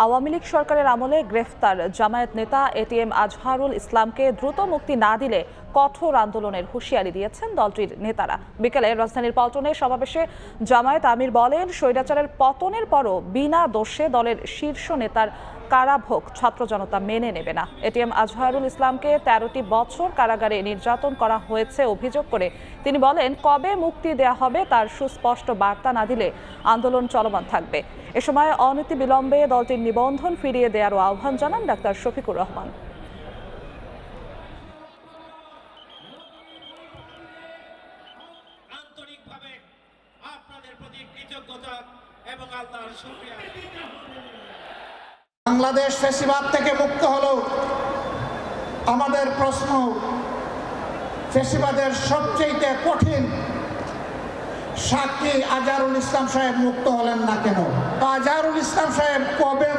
আওয়ামী লীগ সরকারের আমলে গ্রেফতার জামায়াত নেতা এটিএম আজহারুল ইসলামকে দ্রুত মুক্তি না দিলে কঠোর আন্দোলনের হুঁশিয়ারি দিয়েছেন দলটির নেতারা। বিকেলে রাজধানীর পল্টনে সমাবেশে জামায়াত আমির বলেন, স্বৈরাচারের পতনের পরও বিনা দোষে দলের শীর্ষ নেতার কারাভোগ ছাত্র জনতা মেনে নেবে না। এটিএম আজহারুল ইসলামকে ১৩টি বছর কারাগারে নির্যাতন করা হয়েছে অভিযোগ করে তিনি বলেন, কবে মুক্তি দেয়া হবে তার সুস্পষ্ট বার্তা না দিলে আন্দোলন চলমান থাকবে। এ সময় অনতিবিলম্বে দলটির নিবন্ধন ফিরিয়ে দেওয়ারও আহ্বান জানান ডাক্তার শফিকুর রহমান। আন্তরিকভাবে আপনাদের প্রতি কৃতজ্ঞতা এবং আল্লাহর শুকরিয়া। বাংলাদেশ ফ্যাসিবাদ থেকে মুক্ত হলো। আমাদের প্রশ্ন, ফ্যাসিবাদের সবচেয়ে কঠিন সাক্ষী আজহারুল ইসলাম সাহেব মুক্ত হলেন না কেন? আজহারুল ইসলাম সাহেব কবে